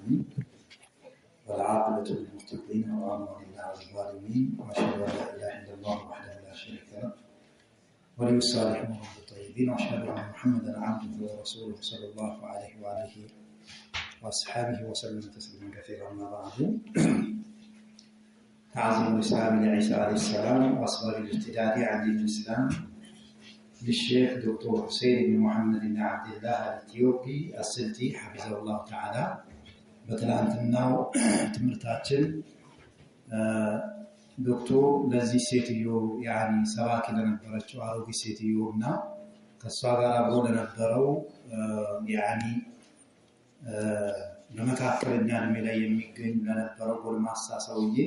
العالمين والعاقبة للمتقين وعلى الظالمين وأشهد أن لا إله إلا الله وحده لا شريك له ولي الصالحين والطيبين وأشهد أن محمدا عبده ورسوله صلى الله عليه وآله وأصحابه وسلم تسليما كثيرا. أما بعد، تعظيم الإسلام لعيسى عليه السلام وأسباب الارتداد عن دين الإسلام للشيخ دكتور حسين بن محمد بن عبد الله الإثيوبي السلتي حفظه الله تعالى በትላንትናው ትምህርታችን ዶክተር ለዚህ ሴትዮ ያኒ ሰባኪ ለነበረችው አሮጊት ሴትዮና ከሷ ጋር አብሮ ለነበረው ያኒ በመካከለኛ እድሜ ላይ የሚገኝ ለነበረው ጎልማሳ ሰውዬ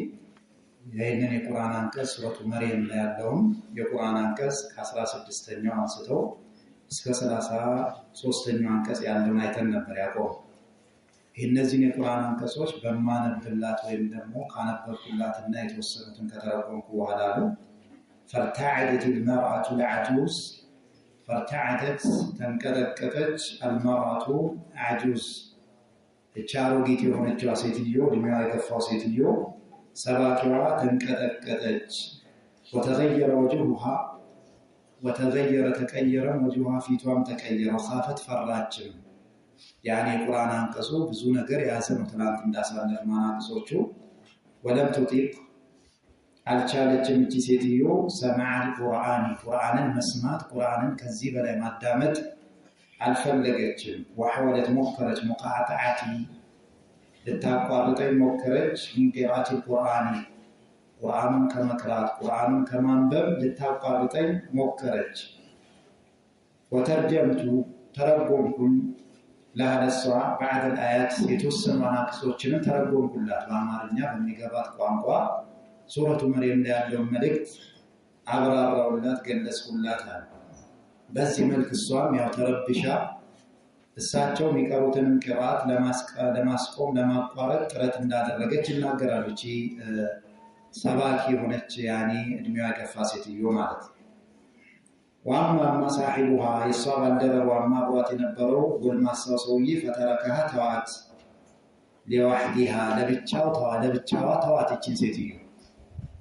ይህንን የቁርአን አንቀጽ ሱረቱ መርየም ላይ ያለውን የቁርአን አንቀጽ ከ16ኛው አንስቶ እስከ 33ኛው አንቀጽ ያለውን አይተን ነበር ያቆም። እነዚህ የቁርአን አንቀጾች በማነብላት ወይም ደግሞ ካነበብኩላትና የተወሰኑትን ከተረጎምኩ በኋላ ነው ፈርታዓደት المرأة العجوز ፈርታዓደት ተንቀጠቀጠች المرأة عجوز እቻሮጊት የሆነችው ሴትዮ እድሜዋ የገፋው ሴትዮ ሰባኪዋ ተንቀጠቀጠች وتغير وجهها وتغير تغير وجهها ፊቷም ተቀየረ خافت ፈራችም። ያኔ ቁርአን አንቀጹ ብዙ ነገር ያዘነው ትላንት እንዳሳለፍ ማናቀጾቹ ወለም ተጥይቅ አልቻለችም እቺ ሴትዮ ሰማዕ ቁርአንን መስማት ቁርአንን ከዚህ በላይ ማዳመጥ አልፈለገችም። وحاولت ሞከረች ሙቃጣዓቲ ልታቋርጠኝ ሞከረች እንቅራቲ ቁርአንን ከመቅራት ቁርአንን ከማንበብ ልታቋርጠኝ ሞከረች። وترجمت ተረጎምኩኝ ለሐደሷ بعد الآيات የተወሰኑ አናቅጾችን ተረጎምኩላት በአማርኛ በሚገባት ቋንቋ ሱረቱ መርየም ላይ ያለው መልእክት አብራራውላት ገለጽኩላት። በዚህ መልክ እሷም ያው ተረብሻ እሳቸው የሚቀሩትን ቅራት ለማስቆም ለማቋረጥ ጥረት እንዳደረገች ይናገራሉ። እቺ ሰባኪ የሆነች ያኔ እድሜዋ የገፋ ሴትዮ ማለት ነው። واما صاحبها يصاب الدروا ما بوات የነበረው ጎልማሳው ሰውዬ ፈተረከها ተዋት ለوحدها ለብቻዋ ተዋት እቺን ሴትዮ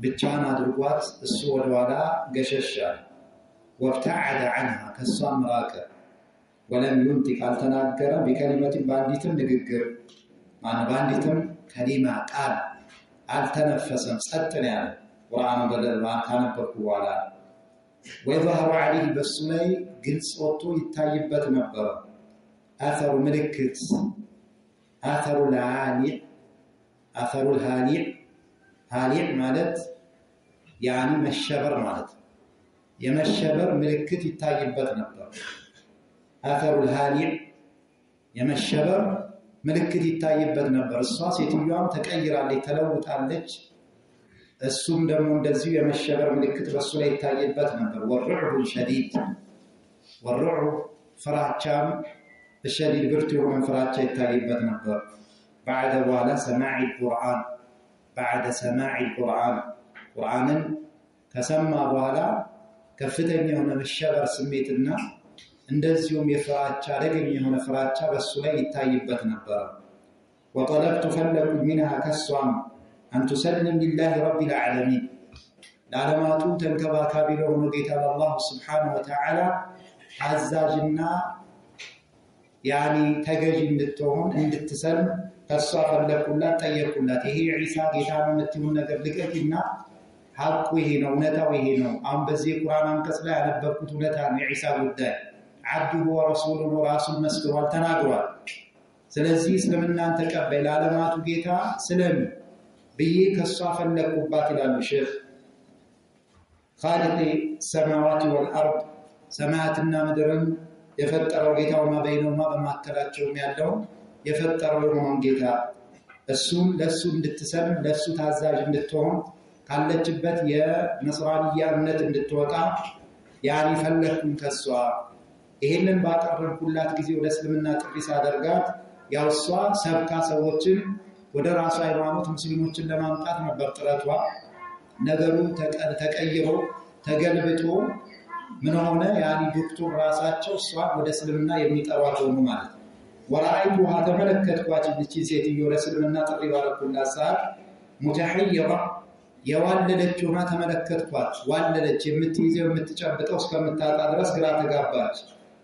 ብቻዋን አድርጓት እሱ ወደኋላ ገሸሻል። وابتعد عنها ከሷም ራቀ ولم ينطق አልተናገረ بكلمه ባንዲትም ንግግር ባንዲትም ከሊማ ቃል አልተነፈሰም ጸጥ ነው ያለ ቁርአን በደልባ ካነበብኩ በኋላ ويظهر عليه بالسماء ግልጽ ወጥቶ ይታይበት ነበር አثر ምልክት አثر الهالع ማለት ያኒ መሸበር ማለት የመሸበር ምልክት ይታይበት ነበር። አثر الهالع የመሸበር ምልክት ይታይበት ነበር። እሷ ሴትዮዋም ተቀይራለች ተለውጣለች። እሱም ደግሞ እንደዚህ የመሸበር ምልክት በሱ ላይ ይታይበት ነበር። والرعب شديد والرعب ፍራቻም الشديد ብርቱ የሆነ ፍራቻ ይታይበት ነበር። بعد ولا سماع القرآن بعد سماع القرآن ቁርአንን ከሰማ በኋላ ከፍተኛ የሆነ መሸበር ስሜትና እንደዚሁም የፍራቻ አደገኛ የሆነ ፍራቻ በሱ ላይ ይታይበት ነበር። وطلبت فلك منها كسوام أن تسلم لله رب العالمين لعلمات تنكباكابي لهم ጌታ الله سبحانه وتعالى عزاجنا يعني ተገዥ እንድትሆን እንድትሰልም ከሷ ፈለኩላት ጠየቁላት። ይሄ ዒሳ ጌታ ነው የምትሆን ነገር ልቀቂና ሐቁ ይሄ ነው እውነታው ይሄ ነው። አሁን በዚህ ቁርአን አንቀጽ ላይ ያነበብኩት እውነታ ነው የዒሳ ጉዳይ عبده ورسوله ራሱን መስክሯል ተናግሯል። ስለዚህ እስልምናን ተቀበል ለዓለማቱ ጌታ ስለሚ ብዬ ከሷ ፈለኩባት ይላል ሼህ። خالق السماوات والارض ሰማያትና ምድርን የፈጠረው ጌታውና በይነውማ በማከላቸው ያለው የፈጠረው የሆነውን ጌታ እሱም ለሱ እንድትሰልም ለሱ ታዛዥ እንድትሆን ካለችበት የነስራንያ እምነት እንድትወጣ ያኒ ፈለኩኝ ከሷ። ይሄንን ባቀረብኩላት ጊዜ ወደ እስልምና ጥሪ ሳደርጋት ያው እሷ ሰብካ ሰዎችን ወደ ራሷ ሃይማኖት ሙስሊሞችን ለማምጣት ነበር ጥረቷ። ነገሩ ተቀይሮ ተገልብጦ ምን ሆነ? ያኒ ዶክተር ራሳቸው እሷ ወደ እስልምና የሚጠሯት ሆኑ ማለት ነው። ወራአይቱሃ ተመለከትኳት እቺ ሴትዮ ለእስልምና ጥሪ ባረኩላት ሰዓት ሙተሐይራ የዋለለች ሆና ተመለከትኳት። ዋለለች፣ የምትይዘው የምትጨብጠው እስከምታጣ ድረስ ግራ ተጋባች።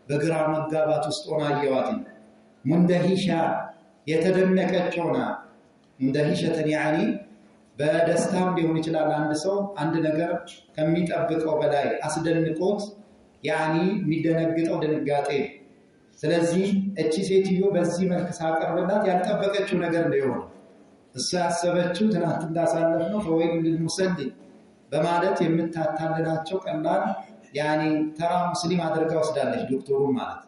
በግራ መጋባት ውስጥ ሆና አየዋት። ሙንደሂሻ የተደነቀች ሆና ሙንደሂሸተን ያኒ በደስታም ሊሆን ይችላል። አንድ ሰው አንድ ነገር ከሚጠብቀው በላይ አስደንቆት ያኒ የሚደነግጠው ድንጋጤ። ስለዚህ እቺ ሴትዮ በዚህ መልክ ሳቀርብላት ያልጠበቀችው ነገር ነው። እሷ ያሰበችው ትናንት እንዳሳለፍነው ፈወይሉ ሊልሙሰሊ በማለት የምታታልላቸው ቀላል ያኒ ተራ ሙስሊም አድርጋ ወስዳለች። ዶክተሩ ማለት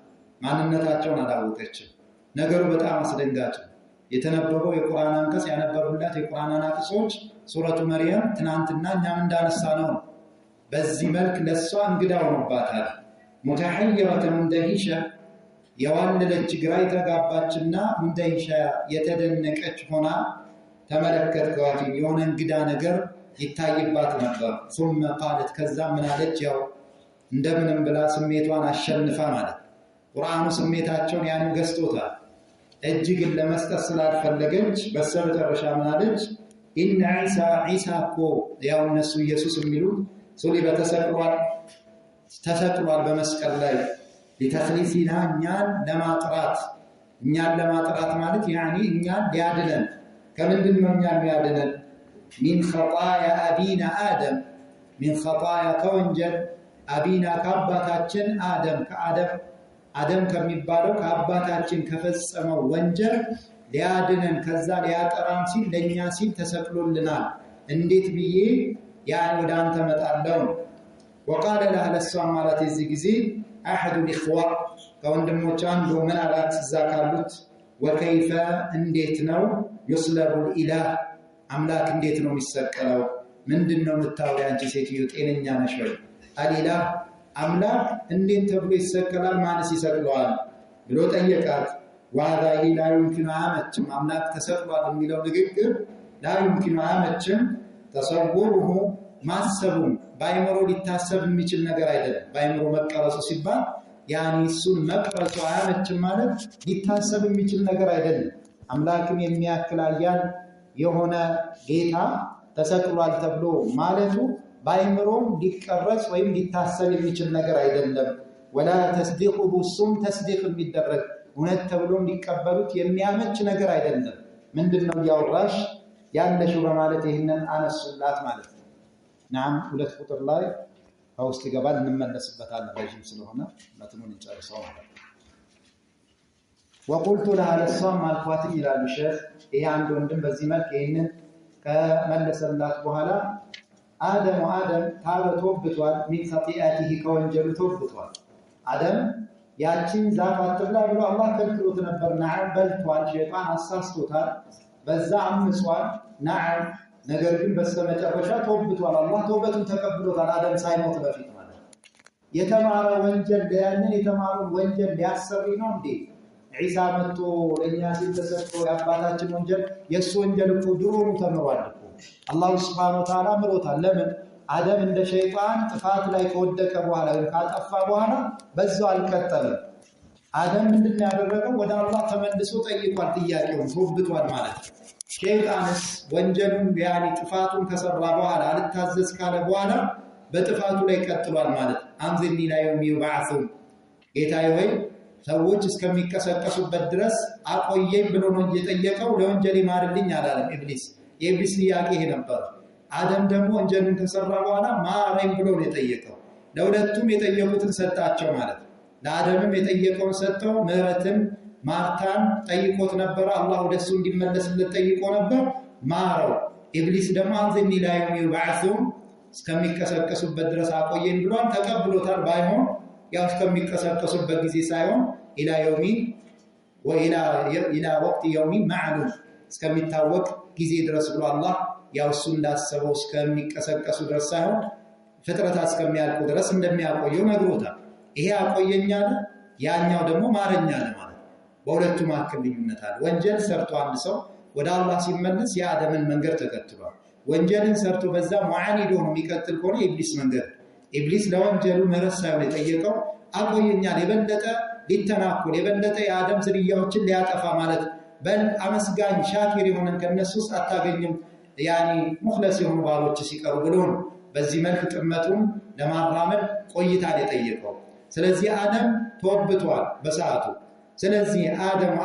ማንነታቸውን አላወቀችም። ነገሩ በጣም አስደንጋጭ ነው። የተነበበው የቁርአን አንቀጽ ያነበቡላት የቁርአን አንቀጾች ሱረቱ መርየም ትናንትና እኛም እንዳነሳ ነው። በዚህ መልክ ለሷ እንግዳ ሆኖባታል። ሙተሐይረተ ሙንደሂሻ የዋለለች ግራ የተጋባችና ሙንደሂሻ የተደነቀች ሆና ተመለከትኳት። የሆነ እንግዳ ነገር ይታይባት ነበር። ثم قالت ከዛ ምን አለች? ያው እንደምንም ብላ ስሜቷን አሸንፋ ማለት ቁርአኑ ስሜታቸውን ያን ገዝቶታል። እጅግን ለመስጠት ስላልፈለገች በስተመጨረሻ ምን አለች? ኢነ ዒሳ እኮ ያው እነሱ ኢየሱስ የሚሉት ሱሊበ ተሰቅሏል በመስቀል ላይ ሊተኽሊሲና እኛን ለማጥራት ማለት ያኒ እኛን ሊያድነን ከምንድን ነው እኛን ሊያድነን? ሚን ኸጣያ አቢና አደም ሚን ኸጣያ ከወንጀል አቢና ከአባታችን አደም ከሚባለው ከአባታችን ከፈጸመው ወንጀል ሊያድነን ከዛ ሊያጠራን ሲል ለኛ ሲል ተሰቅሎልናል። እንዴት ብዬ ያን ወደ አንተ መጣለው? وقال لها ለሷም ማለት እዚህ ጊዜ احد الاخوه ከወንድሞች አንዱ ምን አላት? እዛ ካሉት ወከይፈ እንዴት ነው يصلب الاله አምላክ እንዴት ነው የሚሰቀለው? ምንድነው የምታወሪው አንቺ ሴትዮ? ጤነኛ ነሽ ወይ? አሊላህ አምላክ እንዴት ተብሎ ይሰቀላል? ማንስ ይሰቅለዋል ብሎ ጠየቃት። ዋዛ ላ يمكن አመችም አምላክ ተሰቅሏል የሚለው ንግግር ላ يمكن አመችም ተሰውሩሁ ማሰቡም ባይምሮ ሊታሰብ የሚችል ነገር አይደለም። ባይምሮ መቀረጹ ሲባል ያኒ እሱን መቅረጹ አያመችም ማለት ሊታሰብ የሚችል ነገር አይደለም። አምላክን የሚያክል ኃያል የሆነ ጌታ ተሰቅሏል ተብሎ ማለቱ ባይምሮም ሊቀረጽ ወይም ሊታሰብ የሚችል ነገር አይደለም። ወላ ተስዲቁሁ እሱም ተስዲቅ የሚደረግ እውነት ተብሎም ሊቀበሉት የሚያመች ነገር አይደለም። ምንድነው ያወራሽ ያለሽው በማለት ይህንን አነሱላት ማለት ነው። ናም 2 ቁጥር ላይ ከውስጥ ይገባል፣ እንመለስበታለን ረጅም ስለሆነ መትኑን እንጨርሰው ማለት ነው። ወቁልቱ ለሃ ለሷም አልኳት ይላሉ ሼህ። ይሄ አንድ ወንድም በዚህ መልክ ይህንን ከመለሰላት በኋላ አደም ታበ ተወብቷል፣ ሚን ኸጢአቲሂ ከወንጀሉ ተወብቷል። አደም ያቺን ዛፍ አትብላ ብሎ አላህ ከልክሎት ነበር። ነዓም በልቷል፣ ሸይጣን አሳስቶታል፣ በዛ አምጿል። ነዓም ነገር ግን በስተመጨረሻ ተወብቷል። አላህ ተውበቱን ተቀብሎታል አደም ሳይሞት በፊት ማለት ነው። የተማረ ወንጀል ያንን የተማረውን ወንጀል ሊያሰሪ ነው እንዴ? ዒሳ መጥቶ ለኛ ሲል ተሰጥቶ የአባታችን ወንጀል የሱ ወንጀል እኮ ድሮኑ ተምሯል እኮ አላህ Subhanahu Wa Ta'ala ምሮታል። ለምን አደም እንደ ሸይጣን ጥፋት ላይ ከወደቀ በኋላ ካጠፋ በኋላ በዛው አልቀጠለም። አደም ምንድን ያደረገው? ወደ አላህ ተመልሶ ጠይቋል፣ ጥያቄውን ተወብቷል ማለት ነው። ሸይጣንስ ወንጀሉን ያኒ ጥፋቱን ከሰራ በኋላ አልታዘዝ ካለ በኋላ በጥፋቱ ላይ ቀጥሏል ማለት አንዘኒ ላይ የሚባዕሱን ጌታዬ ሆይ ሰዎች እስከሚቀሰቀሱበት ድረስ አቆየኝ ብሎ ነው የጠየቀው። ለወንጀል ይማርልኝ አላለም ኢብሊስ። የኢብሊስ ጥያቄ ይሄ ነበር። አደም ደግሞ ወንጀሉን ከሰራ በኋላ ማረኝ ብሎ ነው የጠየቀው። ለሁለቱም የጠየቁትን ሰጣቸው ማለት ነው። ለአደምም የጠየቀውን ሰጠው፣ ምህረትን ማርታን ጠይቆት ነበር። አላህ ወደሱ እንዲመለስለት ጠይቆ ነበር፣ ማረው። ኢብሊስ ደግሞ አንዘኒ ላይ የሚባዕሱን እስከሚቀሰቀሱበት ድረስ አቆየኝ ብሏል፣ ተቀብሎታል። ባይሆን ያው እስከሚቀሰቀሱበት ጊዜ ሳይሆን ኢላ የውሚን ወኢላ ወቅት የውሚን ማዕሉም እስከሚታወቅ ጊዜ ድረስ ብሎ አላህ ያው እሱ እንዳሰበው እስከሚቀሰቀሱ ድረስ ሳይሆን ፍጥረታት እስከሚያልቁ ድረስ እንደሚያቆየው ነግሮታል። ይሄ አቆየኛል፣ ያኛው ደግሞ ማረኛል ማለት በሁለቱ መካከል ልዩነት አለ። ወንጀል ሰርቶ አንድ ሰው ወደ አላህ ሲመለስ የአደምን መንገድ ተከትሏል። ወንጀልን ሰርቶ በዛ ሙዓኒዶ ነው የሚቀጥል ከሆነ የኢብሊስ መንገድ። ኢብሊስ ለወንጀሉ ምህረት ሳይሆን የጠየቀው አቆየኛል፣ የበለጠ ሊተናኮል የበለጠ የአደም ዝርያዎችን ሊያጠፋ ማለት በል አመስጋኝ ሻኪር የሆነን ከነሱስ አታገኝም ያኒ ሙኽለስ የሆኑ ባሮች ሲቀሩ ብሎ በዚህ መልክ ጥመቱን ለማራመድ ቆይታን የጠየቀው። ስለዚህ አደም ተወብቷል በሰዓቱ። ስለዚህ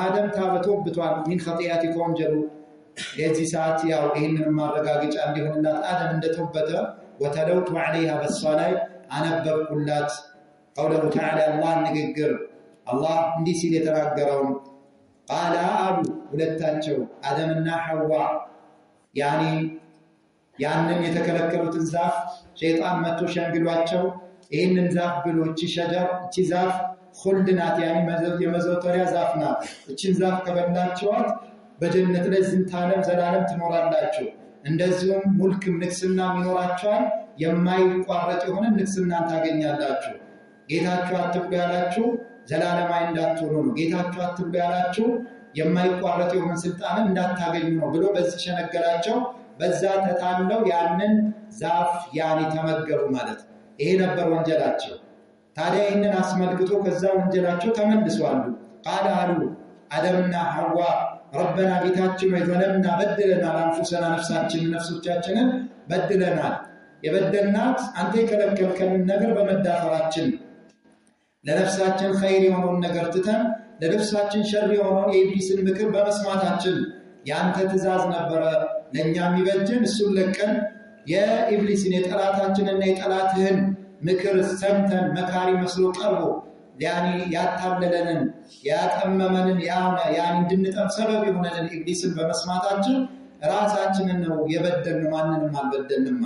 አደም ተወብቷል ምን ኸጢአቲ ከወንጀሉ የዚህ ሰዓት ያው ይህንን ማረጋገጫ እንዲሆንላት አደም እንደተወበተ ወተለውቱ ዐለይሃ በሷ ላይ አነበብኩላት ቀውለሁ ተዓላ አላህ ንግግር አላህ እንዲህ ሲል የተናገረውን ቃለ አሉ ሁለታቸው አደምና ሐዋ ያኒ ያንን የተከለከሉትን ዛፍ ሸይጣን መጥቶ ሸንግሏቸው ይህንን ዛፍ ብሎ እቺ ዛፍ ኹልድ ናት ያኒ የመዘውተሪያ ዛፍ ናት እቺን ዛፍ ከበላችኋት በጀነት ላይ ዝንታለም ዘላለም ትኖራላችሁ እንደዚሁም ሙልክም ንግስናም ይኖራችኋል የማይቋረጥ የሆነ ንግስናን ታገኛላችሁ ጌታችሁ አትብሉ ያላችሁ ዘላለማዊ እንዳትሆኑ ነው ጌታችሁ አትብሉ ያላችሁ የማይቋረጥ የሆነ ስልጣንን እንዳታገኙ ነው ብሎ በዚህ ሸነገላቸው በዛ ተታለው ያንን ዛፍ ያኒ ተመገቡ ማለት ይሄ ነበር ወንጀላቸው ታዲያ ይህንን አስመልክቶ ከዛ ወንጀላቸው ተመልሰዋል ቃል አሉ አደምና ሐዋ ረበና ጌታችን ወይ ዘለምና በደለናል አንፉሰና ነፍሶቻችንን በድለናል የበደልናት አንተ የከለከልከንን ነገር በመዳፈራችን ለነፍሳችን ኸይር የሆነውን ነገር ትተን ለነፍሳችን ሸር የሆነውን የኢብሊስን ምክር በመስማታችን ያንተ ትእዛዝ ነበረ ለኛ የሚበጀን እሱን ለቀን የኢብሊስን የጠላታችንና የጠላትህን ምክር ሰምተን መካሪ መስሎ ቀርቦ ያኒ ያታለለንን ያጠመመንን ያኒ እንድንጠም ሰበብ የሆነንን ኢብሊስን በመስማታችን ራሳችንን ነው የበደልን ማንንም አልበደልንም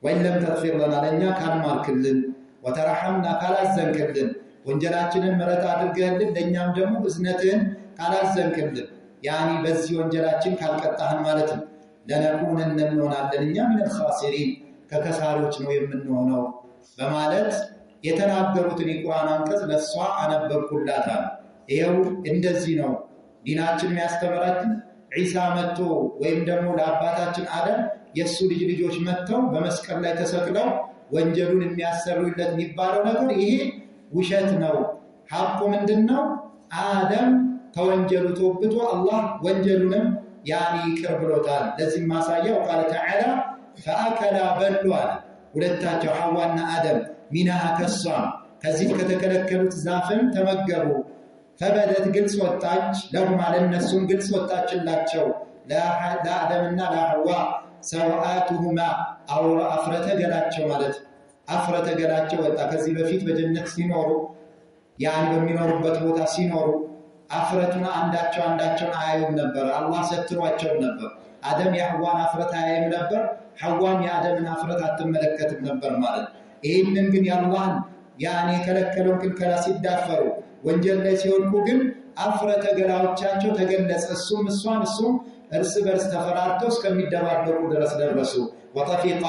ወይለም ተግፊር ለና ለኛ ካልማርክልን ወተረሐምና ካላዘንክልን ወንጀላችንን ምሕረት አድርገህልን ለኛም ደግሞ እዝነትህን ካላዘንክልን ያኒ በዚህ ወንጀላችን ካልቀጣህን ማለት ነው ለነኩነን እንሆናለን እኛ ምን الخاسرين ከከሳሪዎች ነው የምንሆነው በማለት የተናገሩትን የቁርአን አንቀጽ ለሷ አነበብኩላታል ይሄው እንደዚህ ነው ዲናችን የሚያስተምራችን ዒሳ መጥቶ ወይም ደግሞ ለአባታችን አደም የሱ ልጆች መጥተው በመስቀል ላይ ተሰቅለው ወንጀሉን የሚያሰሩለት የሚባለው ነገር ይሄ ውሸት ነው ሐቁ ምንድነው አደም ከወንጀሉ ተወብቶ አላህ ወንጀሉንም ያኒ ይቅር ብሎታል ለዚህ ማሳያው ቃል ተዓላ فاكلا بلوا ሁለታቸው ሐዋና አደም ሚናሃ ከሷም ከዚህ ከተከለከሉት ዛፍን ተመገቡ ፈበደት ግልጽ ወጣች ለሁም ለነሱም ግልጽ ወጣችላቸው ለአደምና ለሐዋ ሰዋአቱሁማ አውራ አፍረተ ገላቸው ማለት አፍረተ ገላቸው ወጣ ከዚህ በፊት በጀነት ሲኖሩ ያን በሚኖሩበት ቦታ ሲኖሩ አፍረቱና አንዳቸው አያዩም ነበር አላህ ሰትሯቸው ነበር አደም የሐዋን አፍረት አያይም ነበር ሐዋም የአደምን አፍረት አትመለከትም ነበር ማለት ይሄንን ግን ያላህን ያኔ ከለከለውን ክልከላ ሲዳፈሩ ወንጀል ላይ ሲወድቁ ግን አፍረተ ገላዎቻቸው ተገለጸ እሱም እርስ በርስ ተፈራርተው እስከሚደባበሩ ድረስ ደረሱ ወጠፊቃ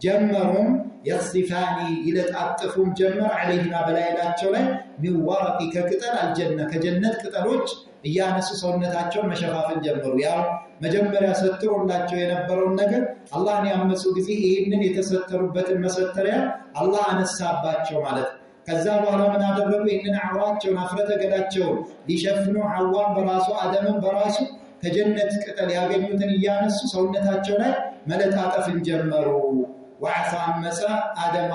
ጀመሩም يخصفان ይለጣጥፉም ጀመር عليهما በላይላቸው ላይ من ورق ከቅጠል አልጀነ ከጀነት ቅጠሎች እያነሱ ሰውነታቸውን መሸፋፈን ጀመሩ ያው መጀመሪያ ሰጥሮላቸው የነበረውን ነገር አላህን ያመፁ ጊዜ ይሄንን የተሰተሩበትን መሰተሪያ አላህ አነሳባቸው ማለት ከዛ በኋላ ምን አደረጉ ይሄንን አውራቸውን አፍረተ ገላቸውን ሊሸፍኑ ሐዋን በራሱ አደምን በራሱ ከጀነት ቅጠል ያገኙትን እያነሱ ሰውነታቸው ላይ መለጣጠፍን ጀመሩ وعصى አደም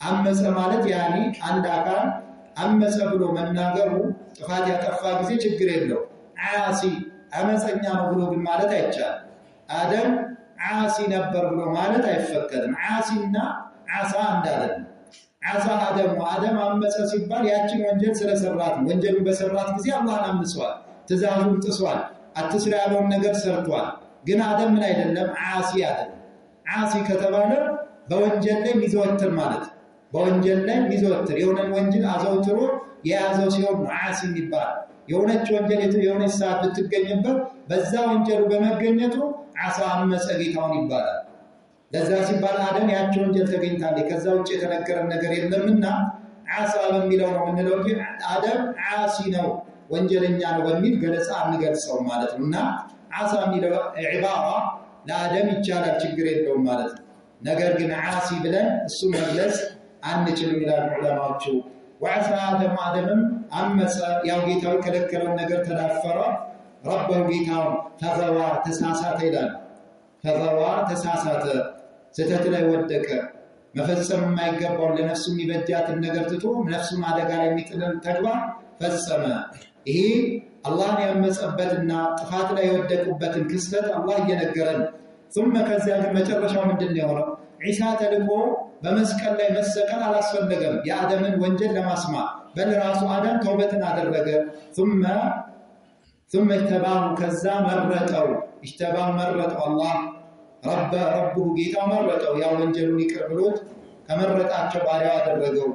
አመፀ ማለት ያኒ አንድ አካል አመፀ ብሎ መናገሩ ጥፋት ያጠፋ ጊዜ ችግር የለው ዓሲ አመፀኛ ነው ብሎ ግን ማለት አይቻልም አደም ዓሲ ነበር ብሎ ማለት አይፈቀድም ዓሲና ዓሳ እንዳለም ዓሳ አደም አመፀ ሲባል ያችን ወንጀል ስለሰራት ወንጀሉን በሰራት ጊዜ አላህን አምጿል ትእዛዙን ጥሷል አትስራ ያለውን ነገር ሰርቷል ግን አደም ምን አይደለም ዓሲ አይደለም ዓሲ ከተባለ በወንጀል ላይ ሚዘወትር ማለት በወንጀል ላይ ሚዘወትር የሆነን ወንጀል አዘውትሮ የያዘው ሲሆን ዓሲ ይባላል የሆነች ወንጀል የሆነች ሰዓት ብትገኝበት በዛ ወንጀሉ በመገኘቱ ዓሳ አመፀ ጌታውን ይባላል ለዛ ሲባል አደም ያቸው ወንጀል ተገኝታለች ከዛ ውጭ የተነገረ ነገር የለምና ዓሳ በሚለው ነው ምንለው እንጂ አደም ዓሲ ነው ወንጀለኛ ነው በሚል ገለጻ አንገልጸው ማለት ነውና ዓሳ የሚለው ዒባራ ለአደም ይቻላል ችግር የለውም ማለት ነው ነገር ግን ዓሲ ብለን እሱ መግለጽ አንችልም ይላሉ ዑለማዎቹ وعصى آدم عمس ያው ጌታው ከለከለውን ነገር ተዳፈረ ربه ጌታው فغوى ተሳሳተ ይላል فغوى ተሳሳተ ስተት ላይ ወደቀ መፈጸም የማይገባው ለነፍሱ የሚበጃትን ነገር ትቶ ነፍሱን አደጋ ላይ የሚጥልን ተግባር ፈጸመ ይሄ አላህን ያመፀበትና ጥፋት ላይ የወደቁበትን ክስተት አላህ እየነገረን ثم ከዚያ መጨረሻው ምንድነው የሆነው ዒሳ ተልኮ በመስቀል ላይ መሰቀል አላስፈለገም የአደምን ወንጀል ለማስማት በል ራሱ አደም ተውበትን አደረገ ثم اجتباه ከዛ መረጠው መረጠው አላህ ربه ጌታ መረጠው ያ ወንጀሉን ይቅር ብሎት ከመረጣቸው ባሪያው አደረገው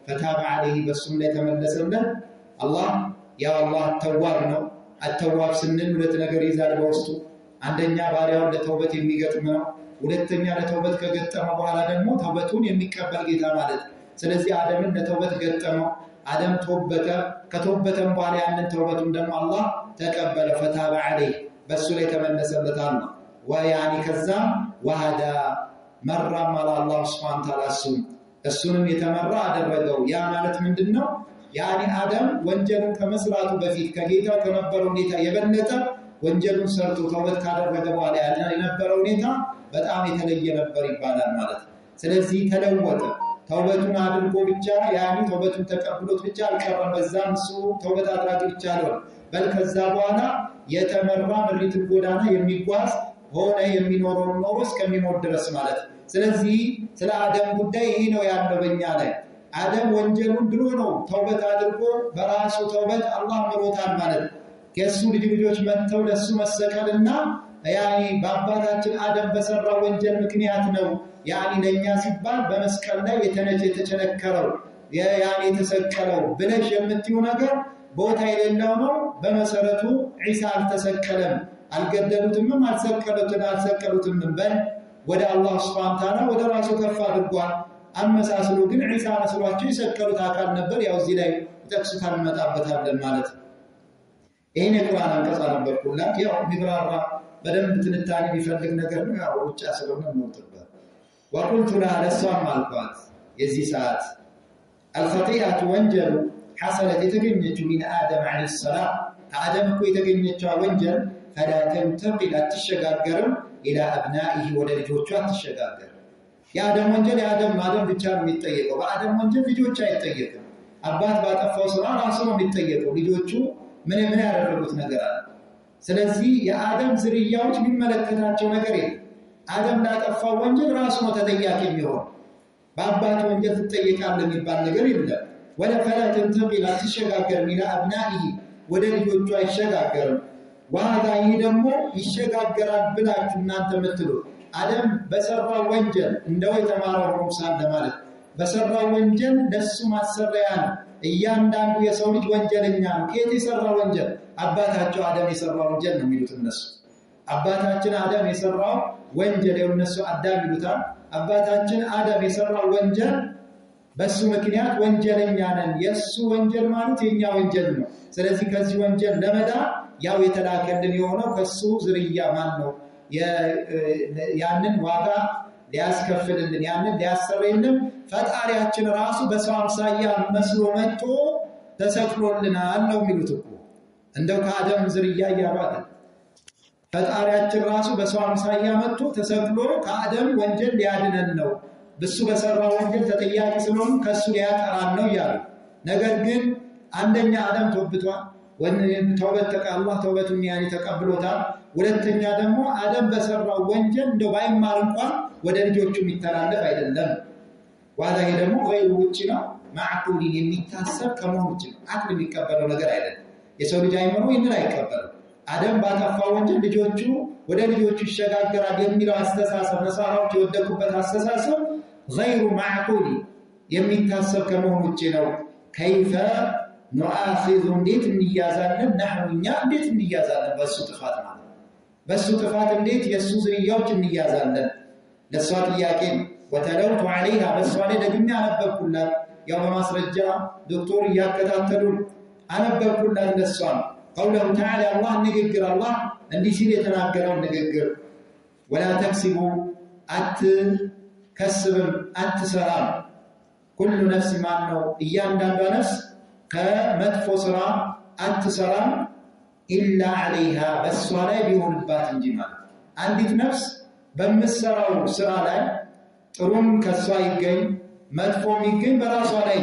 فتاب عليه በሱም ላይ ተመለሰለት አላህ ያ አላህ ተዋብ ነው አተዋብ ስንል ሁለት ነገር ይዛል በውስጡ አንደኛ ባሪያውን ለተውበት የሚገጥም ነው ሁለተኛ ለተውበት ከገጠመ በኋላ ደግሞ ተውበቱን የሚቀበል ጌታ ማለት ስለዚህ አደምን ለተውበት ገጠመው አደም ተውበተ ከተውበተም በኋላ ያንን ተውበቱን ደግሞ አላህ ተቀበለ فتاب عليه በሱ ላይ ተመለሰለት አላህ ويعني ከዛ ወሃዳ መራም አላህ Subhanahu Wa Ta'ala እሱንም የተመራ አደረገው ያ ማለት ምንድነው ያኒ አደም ወንጀልን ከመስራቱ በፊት ከጌታው ከነበረው ሁኔታ የበለጠ ወንጀሉን ሰርቶ ተውበት ካደረገ በኋላ የነበረው ሁኔታ በጣም የተለየ ነበር ይባላል ማለት ስለዚህ ተለወጠ ተውበቱን አድርጎ ብቻ ያኒ ተውበቱን ተቀብሎት ብቻ አልቀረም በዛም እሱ ተውበት አድራጊ ብቻ ነው በልከዛ በኋላ የተመራ ምሪት ጎዳና የሚጓዝ ሆነ የሚኖረው ኖሮ እስከሚሞት ድረስ ማለት ስለዚህ ስለ አደም ጉዳይ ይሄ ነው ያለው በእኛ ላይ አደም ወንጀሉን ድሮ ነው ተውበት አድርጎ በራሱ ተውበት አላህ ምሮታል ማለት ከሱ ልጆች መተው ለሱ መሰቀልና ያኒ በአባታችን አደም በሰራው ወንጀል ምክንያት ነው ያኒ ለኛ ሲባል በመስቀል ላይ የተቸነከረው ያኒ የተሰቀለው ብለሽ የምትዩ ነገር ቦታ የሌለው ነው በመሰረቱ ዒሳ አልተሰቀለም አልገደሉትም አልሰቀሉትም በል ወደ አላህ Subhanahu Wa Ta'ala ወደ ራሱ ከፍ አድርጓል አመሳስሉ ግን ዒሳ መስሏቸው የሰቀሉት አካል ነበር ያው እዚህ ላይ ተክሱታን መጣበታለን ማለት ይሄን የቁርአን አንቀጽ አነበብኩላት ያው ቢብራራ በደንብ ትንታኔ የሚፈልግ ነገር ነው ያው ውጫ ስለሆነ ነው وقلت لها لسوام አልኳት የዚህ ሰዓት الخطيئة ወንጀሉ حصلت የተገኘችው من آدم عليه السلام ከአደም እኮ የተገኘችው ወንጀል فلا تنتقل አትሸጋገርም الى ابنائه ወደ ልጆቹ አትሸጋገርም የአደም ወንጀል የአደም ብቻ ነው የሚጠየቀው በአደም ወንጀል ልጆች አይጠየቅም አባት ባጠፋው ስራ ራሱ ነው የሚጠየቀው ልጆቹ ምን ያደረጉት ነገር አለ ስለዚህ የአደም ዝርያዎች የሚመለከታቸው ነገር የለም አደም ላጠፋው ወንጀል ራሱ ነው ተጠያቂ የሚሆነው በአባት ወንጀል ተጠየቃለ የሚባል ነገር የለም ولا فلا تنتقل አትሸጋገር الى ابنائه ወደ ልጆቹ አይሸጋገርም وهذا ደግሞ ይሸጋገራል ብላችሁ እናንተ ምትሉ አደም በሰራው ወንጀል እንደው የተማረው ሮምሳን ለማለት በሰራው ወንጀል ለሱ ማሰሪያ ነው እያንዳንዱ የሰው ልጅ ወንጀለኛ ነው ከየት የሰራው ወንጀል አባታቸው አደም የሰራው ወንጀል ነው የሚሉት እነሱ አባታችን አደም የሰራው ወንጀል የነሱ አዳም ይሉታል አባታችን አደም የሰራው ወንጀል በሱ ምክንያት ወንጀለኛ ነን የሱ ወንጀል ማለት የኛ ወንጀል ነው ስለዚህ ከዚህ ወንጀል ለመዳን ያው የተላከልን የሆነው ከሱ ዝርያ ማን ነው ያንን ዋጋ ሊያስከፍልልን ያንን ሊያሰረልን ፈጣሪያችን ራሱ በሰው አምሳያ መስሎ መጥቶ ተሰቅሎልናል ነው የሚሉት እኮ እንደው ከአደም ዝርያ ያባተ ፈጣሪያችን ራሱ በሰው አምሳያ መጥቶ ተሰቅሎ ከአደም ወንጀል ሊያድነን ነው በሱ በሰራው ወንጀል ተጠያቂ ስለሆነ ከሱ ሊያጠራን ነው ያሉ ነገር ግን አንደኛ አደም ተወብቷል ወንጀል ተውበት አላህ ተውበቱን ያኒ ተቀብሎታል ሁለተኛ ደግሞ አደም በሰራው ወንጀል እንደው ባይማር እንኳን ወደ ልጆቹ የሚተላለፍ አይደለም ዋዳይ ደግሞ ወይ ውጪ ነው ማዕቁል የሚታሰብ ከመሆኑ ውጪ አቅል የሚቀበለው ነገር አይደለም የሰው ልጅ አይምሮ ይሄን አይቀበልም አደም ባጠፋው ወንጀል ልጆቹ ወደ ልጆቹ ይሸጋገራል የሚለው አስተሳሰብ ነሳራዎች የወደቁበት አስተሳሰብ غير معقول የሚታሰብ ከመሆኑ ውጪ ነው كيف نؤاخذ እንዴት እንያዛለን نحن እንዴት እንያዛለን በሱ ጥፋት ማለት በሱ ጥፋት እንዴት የሱ ዝርያዎች እንያዛለን ለሷ ጥያቄ ወተለውቱ عليها በሷ ላይ ደግሜ አነበብኩላት ያው በማስረጃ ዶክተር ያከታተሉ አነበብኩላት ለሷ قوله تعالى الله ንግግር አላህ እንዲህ ሲል የተናገረው ንግግር ولا تكسبوا አትከስብም አትሰራም ኩሉ ነፍስ ማነው እያንዳንዷ ነፍስ ከመጥፎ ስራ አትሰራም ኢላ ዐለይሃ በሷ ላይ ቢሆንባት እንጂ ማለት አንዲት ነፍስ በምትሰራው ስራ ላይ ጥሩም ከሷ ይገኝ መጥፎም ይገኝ በራሷ ላይ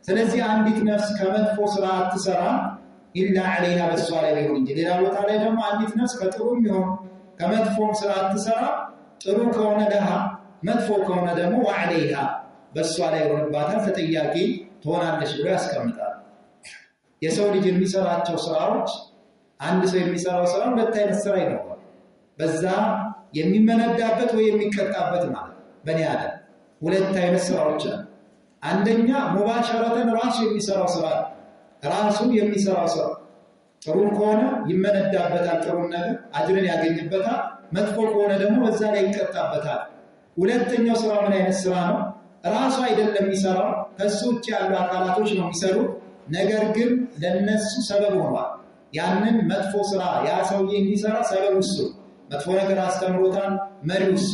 ስለዚህ አንዲት ነፍስ ከመጥፎ ስራ አትሰራም ኢላ ዐለይሃ በሷ ላይ ቢሆን እንጂ ሌላ ቦታ ላይ ደግሞ አንዲት ነፍስ ከጥሩም ይሁን ከመጥፎም ስራ አትሰራ ጥሩ ከሆነ ለሃ መጥፎ ከሆነ ደግሞ ወዐለይሃ በሷ ላይ ይሆንባታል ተጠያቂ ትሆናለች ብሎ ያስቀምጣል። የሰው ልጅ የሚሰራቸው ስራዎች አንድ ሰው የሚሰራው ስራ ሁለት አይነት ስራ ይኖራል። በዛ የሚመነዳበት ወይ የሚቀጣበት ማለት በእኔ አለም ሁለት አይነት ስራዎች አሉ። አንደኛ ሙባሸረተን ራሱ የሚሰራው ስራ ራሱ የሚሰራው ስራ ጥሩ ከሆነ ይመነዳበታል፣ ጥሩ ነገር አጅርን ያገኝበታል። መጥፎ ከሆነ ደግሞ በዛ ላይ ይቀጣበታል። ሁለተኛው ስራ ምን አይነት ስራ ነው? ራሱ አይደለም የሚሰራው ከሱ ውጭ ያሉ አካላቶች ነው የሚሰሩት። ነገር ግን ለነሱ ሰበብ ሆኗል። ያንን መጥፎ ስራ ያ ሰውዬ እንዲሰራ ሰበብ እሱ መጥፎ ነገር አስተምሮታል፣ መሪው እሱ